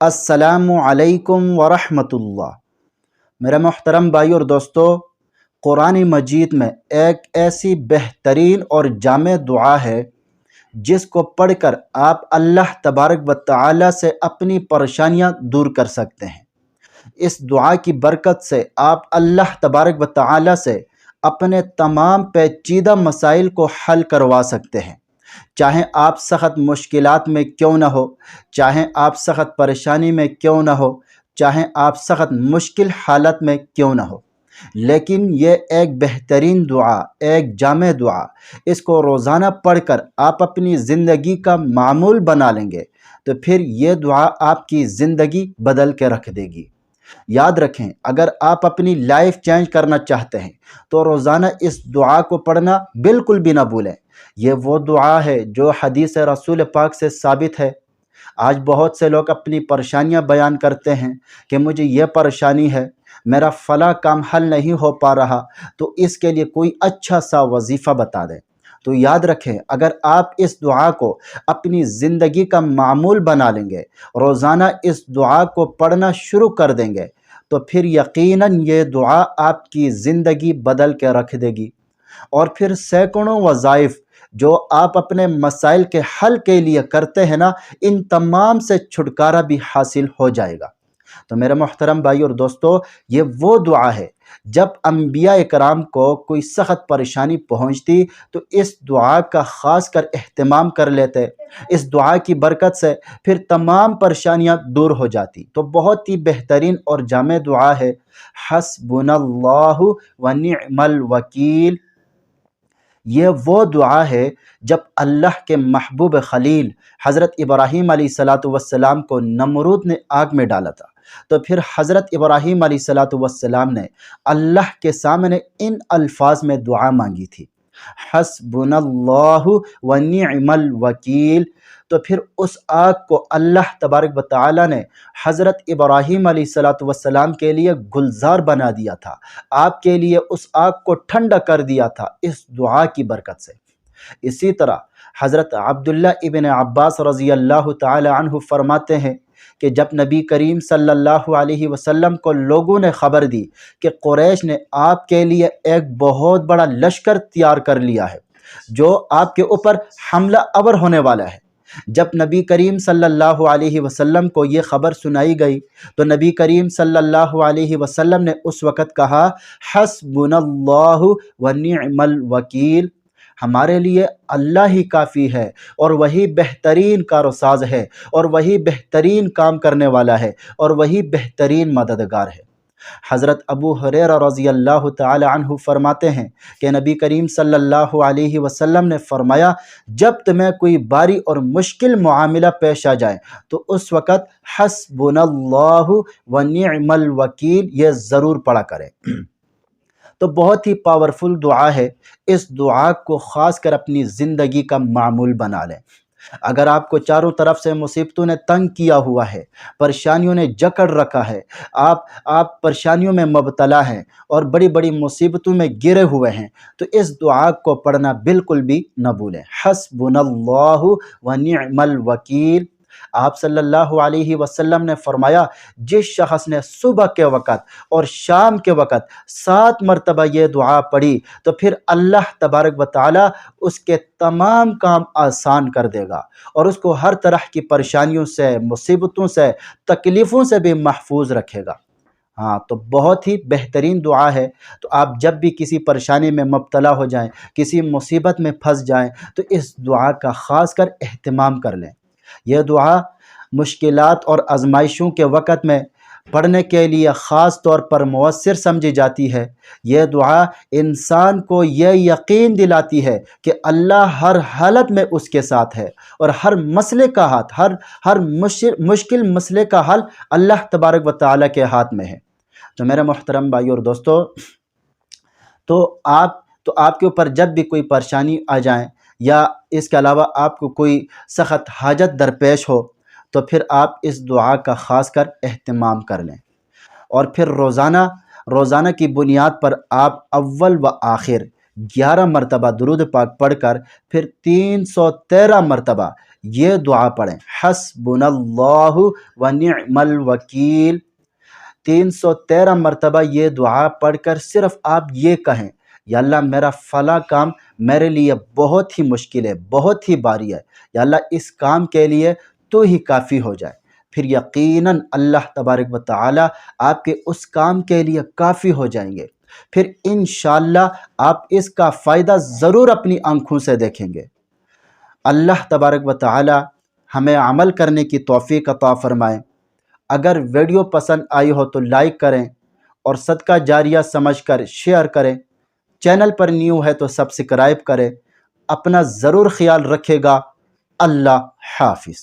السلام علیکم ورحمۃ اللہ۔ میرے محترم بھائی اور دوستو، قرآن مجید میں ایک ایسی بہترین اور جامع دعا ہے جس کو پڑھ کر آپ اللہ تبارک و تعالی سے اپنی پریشانیاں دور کر سکتے ہیں۔ اس دعا کی برکت سے آپ اللہ تبارک و تعالی سے اپنے تمام پیچیدہ مسائل کو حل کروا سکتے ہیں، چاہے آپ سخت مشکلات میں کیوں نہ ہو، چاہے آپ سخت پریشانی میں کیوں نہ ہو، چاہے آپ سخت مشکل حالت میں کیوں نہ ہو۔ لیکن یہ ایک بہترین دعا، ایک جامع دعا، اس کو روزانہ پڑھ کر آپ اپنی زندگی کا معمول بنا لیں گے تو پھر یہ دعا آپ کی زندگی بدل کے رکھ دے گی۔ یاد رکھیں، اگر آپ اپنی لائف چینج کرنا چاہتے ہیں تو روزانہ اس دعا کو پڑھنا بالکل بھی نہ بھولیں۔ یہ وہ دعا ہے جو حدیث رسول پاک سے ثابت ہے۔ آج بہت سے لوگ اپنی پریشانیاں بیان کرتے ہیں کہ مجھے یہ پریشانی ہے، میرا فلاں کام حل نہیں ہو پا رہا، تو اس کے لیے کوئی اچھا سا وظیفہ بتا دیں۔ تو یاد رکھیں، اگر آپ اس دعا کو اپنی زندگی کا معمول بنا لیں گے، روزانہ اس دعا کو پڑھنا شروع کر دیں گے، تو پھر یقیناً یہ دعا آپ کی زندگی بدل کے رکھ دے گی، اور پھر سینکڑوں وظائف جو آپ اپنے مسائل کے حل کے لیے کرتے ہیں نا، ان تمام سے چھٹکارا بھی حاصل ہو جائے گا۔ تو میرے محترم بھائی اور دوستو، یہ وہ دعا ہے جب انبیاء اکرام کو کوئی سخت پریشانی پہنچتی تو اس دعا کا خاص کر اہتمام کر لیتے۔ اس دعا کی برکت سے پھر تمام پریشانیاں دور ہو جاتی۔ تو بہت ہی بہترین اور جامع دعا ہے، حسبنا اللہ ونعم الوکیل۔ یہ وہ دعا ہے جب اللہ کے محبوب خلیل حضرت ابراہیم علیہ السلام کو نمرود نے آگ میں ڈالا تھا، تو پھر حضرت ابراہیم علیہ السلام نے اللہ کے سامنے ان الفاظ میں دعا مانگی تھی، حسبنا اللہ ونعم الوکیل۔ تو پھر اس آگ کو اللہ تبارک و تعالی نے حضرت ابراہیم علیہ السلام کے لیے گلزار بنا دیا تھا، آپ کے لیے اس آگ کو ٹھنڈا کر دیا تھا اس دعا کی برکت سے۔ اسی طرح حضرت عبداللہ ابن عباس رضی اللہ تعالی عنہ فرماتے ہیں کہ جب نبی کریم صلی اللہ علیہ وسلم کو لوگوں نے خبر دی کہ قریش نے آپ کے لیے ایک بہت بڑا لشکر تیار کر لیا ہے جو آپ کے اوپر حملہ آور ہونے والا ہے، جب نبی کریم صلی اللہ علیہ وسلم کو یہ خبر سنائی گئی تو نبی کریم صلی اللہ علیہ وسلم نے اس وقت کہا، حسبنا اللہ ونعم الوکیل، ہمارے لیے اللہ ہی کافی ہے، اور وہی بہترین کارساز ہے، اور وہی بہترین کام کرنے والا ہے، اور وہی بہترین مددگار ہے۔ حضرت ابو ہریرہ رضی اللہ تعالی عنہ فرماتے ہیں کہ نبی کریم صلی اللہ علیہ وسلم نے فرمایا، جب تمہیں کوئی باری اور مشکل معاملہ پیش آ جائے تو اس وقت حسبنا اللہ ونعم الوکیل یہ ضرور پڑھا کریں۔ تو بہت ہی پاورفل دعا ہے، اس دعا کو خاص کر اپنی زندگی کا معمول بنا لیں۔ اگر آپ کو چاروں طرف سے مصیبتوں نے تنگ کیا ہوا ہے، پریشانیوں نے جکڑ رکھا ہے، آپ پریشانیوں میں مبتلا ہیں اور بڑی بڑی مصیبتوں میں گرے ہوئے ہیں، تو اس دعا کو پڑھنا بالکل بھی نہ بھولیں، حسبنا اللہ ونعم الوکیل۔ آپ صلی اللہ علیہ وسلم نے فرمایا، جس شخص نے صبح کے وقت اور شام کے وقت 7 مرتبہ یہ دعا پڑھی تو پھر اللہ تبارک و تعالی اس کے تمام کام آسان کر دے گا اور اس کو ہر طرح کی پریشانیوں سے، مصیبتوں سے، تکلیفوں سے بھی محفوظ رکھے گا۔ ہاں، تو بہت ہی بہترین دعا ہے۔ تو آپ جب بھی کسی پریشانی میں مبتلا ہو جائیں، کسی مصیبت میں پھنس جائیں تو اس دعا کا خاص کر اہتمام کر لیں۔ یہ دعا مشکلات اور آزمائشوں کے وقت میں پڑھنے کے لیے خاص طور پر مؤثر سمجھی جاتی ہے۔ یہ دعا انسان کو یہ یقین دلاتی ہے کہ اللہ ہر حالت میں اس کے ساتھ ہے، اور ہر مسئلے کا ہر مشکل مسئلے کا حل اللہ تبارک و تعالیٰ کے ہاتھ میں ہے۔ تو میرے محترم بھائی اور دوستو، تو آپ کے اوپر جب بھی کوئی پریشانی آ جائیں یا اس کے علاوہ آپ کو کوئی سخت حاجت درپیش ہو تو پھر آپ اس دعا کا خاص کر اہتمام کر لیں، اور پھر روزانہ کی بنیاد پر آپ اول و آخر 11 مرتبہ درود پاک پڑھ کر پھر 313 مرتبہ یہ دعا پڑھیں، حسبنا اللہ و نعم الوکیل۔ 313 مرتبہ یہ دعا پڑھ کر صرف آپ یہ کہیں، یا اللہ میرا فلاں کام میرے لیے بہت ہی مشکل ہے، بہت ہی بھاری ہے، یا اللہ اس کام کے لیے تو ہی کافی ہو جائے۔ پھر یقیناً اللہ تبارک و تعالی آپ کے اس کام کے لیے کافی ہو جائیں گے۔ پھر انشاءاللہ آپ اس کا فائدہ ضرور اپنی آنکھوں سے دیکھیں گے۔ اللہ تبارک و تعالی ہمیں عمل کرنے کی توفیق عطا فرمائے۔ اگر ویڈیو پسند آئی ہو تو لائک کریں اور صدقہ جاریہ سمجھ کر شیئر کریں۔ چینل پر نیو ہے تو سبسکرائب کریں۔ اپنا ضرور خیال رکھے گا۔ اللہ حافظ۔